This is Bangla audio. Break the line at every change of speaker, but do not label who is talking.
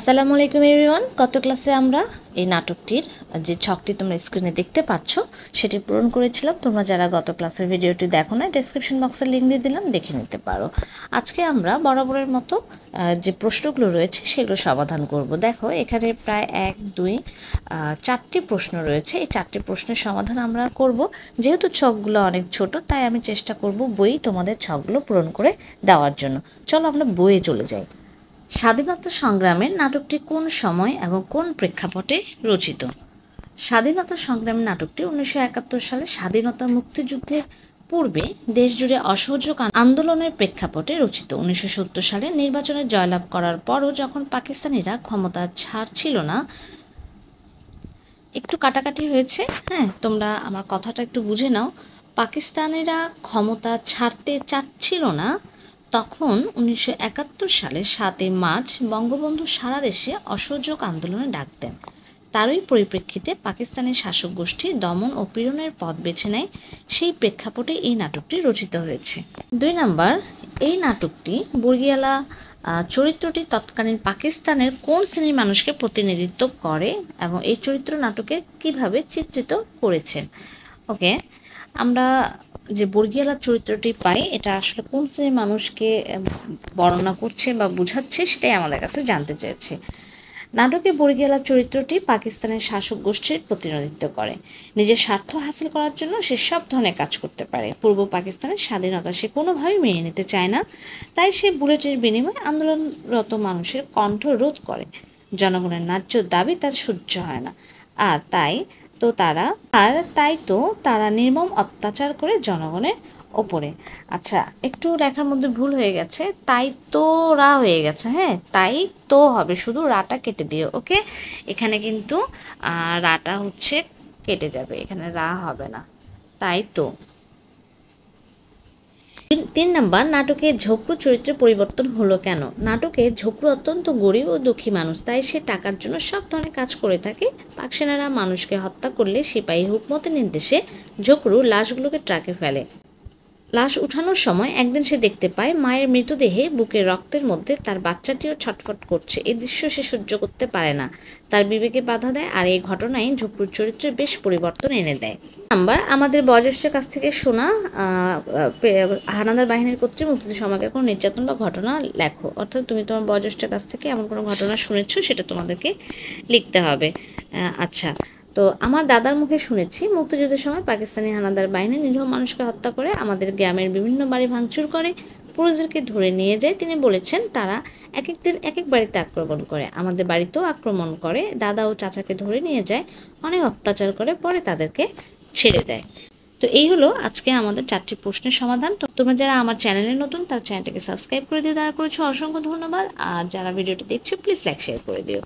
আসসালামু আলাইকুম এভরিওয়ান। গত ক্লাসে আমরা এই নাটকটির যে ছকটি তোমরা স্ক্রিনে দেখতে পাচ্ছ সেটি পূরণ করেছিলাম। তোমরা যারা গত ক্লাসের ভিডিওটি দেখো না, ডেসক্রিপশন বক্সে লিঙ্ক দিয়ে দিলাম, দেখে নিতে পারো। আজকে আমরা বরাবরের মতো যে প্রশ্নগুলো রয়েছে সেগুলো সমাধান করব। দেখো এখানে প্রায় 1, 2, 4টি প্রশ্ন রয়েছে। এই 4টি প্রশ্নের সমাধান আমরা করব। যেহেতু ছকগুলো অনেক ছোট, তাই আমি চেষ্টা করব বই তোমাদের ছকগুলো পূরণ করে দেওয়ার জন্য। চলো আমরা বইয়ে চলে যাই। স্বাধীনতা সংগ্রামের নাটকটি কোন সময় এবং কোন প্রেক্ষাপটে রচিত? স্বাধীনতা সংগ্রামের নাটকটি 1971 সালে স্বাধীনতা মুক্তিযুদ্ধের পূর্বে দেশজুড়ে অসহযোগ আন্দোলনের প্রেক্ষাপটে রচিত। 1970 সালে নির্বাচনে জয়লাভ করার পরও যখন পাকিস্তানিরা ক্ষমতা ছাড়ছিল না, একটু কাটাকাটি হয়েছে, হ্যাঁ, তোমরা আমার কথাটা একটু বুঝে নাও। পাকিস্তানিরা ক্ষমতা ছাড়তে চাচ্ছিল না, তখন 1971 সালে 7 মার্চ বঙ্গবন্ধু সারা দেশে অসহযোগ আন্দোলনে ডাক দেন। তারই পরিপ্রেক্ষিতে পাকিস্তানের শাসক গোষ্ঠী দমন ও পীড়নের পথ বেছে নেয়। সেই প্রেক্ষাপটে এই নাটকটি রচিত হয়েছে। 2 নাম্বার, এই নাটকটি বর্গিয়ালা চরিত্রটি তৎকালীন পাকিস্তানের কোন শ্রেণীর মানুষকে প্রতিনিধিত্ব করে এবং এই চরিত্র নাটকে কিভাবে চিত্রিত করেছেন? ওকে, আমরা যে বর্গিয়ালা চরিত্রটি পাই এটা আসলে কোন শ্রেণীর মানুষকে বর্ণনা করছে বা বোঝাচ্ছে সেটাই আমাদের কাছে জানতে চেয়েছে। নাটকে বর্গিয়ালা চরিত্রটি পাকিস্তানের শাসক গোষ্ঠীর প্রতিনিধিত্ব করে। নিজের স্বার্থ হাসিল করার জন্য সে সব ধরনের কাজ করতে পারে। পূর্ব পাকিস্তানের স্বাধীনতা সে কোনোভাবেই মেনে নিতে চায় না, তাই সে বুলেটের বিনিময়ে আন্দোলনরত মানুষের কণ্ঠ রোধ করে। জনগণের ন্যায্য দাবি তার সহ্য হয় না, আর তাই তো তারা নির্মম অত্যাচার করে জনগণের ওপরে। আচ্ছা, একটু লেখার মধ্যে ভুল হয়ে গেছে, তাই তো রা হয়ে গেছে। হ্যাঁ, তাই তো হবে, শুধু রাটা কেটে দিও। ওকে, এখানে কিন্তু রাটা হচ্ছে কেটে যাবে, এখানে রা হবে না, তাই তো। 3 নাম্বার, নাটকে ঝোকরু চরিত্রের পরিবর্তন হলো কেন? নাটকে ঝোকরু অত্যন্ত গরিব ও দুঃখী মানুষ, তাই সে টাকার জন্য সব ধরনের কাজ করে থাকে। পাক সেনারা মানুষকে হত্যা করলে সিপাহী হুকুমতের নির্দেশে ঝোকরু লাশগুলোকে ট্রাকে ফেলে। লাশ উঠানোর সময় একদিন সে দেখতে পায় মায়ের মৃতদেহে বুকের রক্তের মধ্যে তার বাচ্চাটিও ছটফট করছে। এই দৃশ্য সে সহ্য করতে পারে না, তার বিবেকে বাধা দেয়, আর এই ঘটনায় ঝোকরুর চরিত্রে বেশ পরিবর্তন এনে দেয়। নাম্বার, আমাদের বয়োজ্যেষ্ঠের কাছ থেকে শোনা হানাদার বাহিনীর কর্তৃক মুক্তিযুদ্ধের সময়কার কোনো নির্যাতন বা ঘটনা লেখো। অর্থাৎ তুমি তোমার বয়োজ্যেষ্ঠের কাছ থেকে এমন কোনো ঘটনা শুনেছো, সেটা তোমাদেরকে লিখতে হবে। আচ্ছা, তো আমার দাদার মুখে শুনেছি মুক্তিযুদ্ধের সময় পাকিস্তানি হানাদার বাহিনী নিরীহ মানুষকে হত্যা করে, আমাদের গ্রামের বিভিন্ন বাড়ি ভাঙচুর করে, পুরুষদেরকে ধরে নিয়ে যায়। তিনি বলেছেন তারা এক এক দিন এক এক বাড়িতে আক্রমণ করে, আমাদের বাড়িতেও আক্রমণ করে, দাদা ও চাচাকে ধরে নিয়ে যায়, অনেক অত্যাচার করে, পরে তাদেরকে ছেড়ে দেয়। তো এই হলো আজকে আমাদের 4টি প্রশ্নের সমাধান। তো তোমরা যারা আমার চ্যানেলে নতুন, তার চ্যানেলটাকে সাবস্ক্রাইব করে দিও, যারা করেছো অসংখ্য ধন্যবাদ। আর যারা ভিডিওটি দেখছো প্লিজ লাইক শেয়ার করে দিও।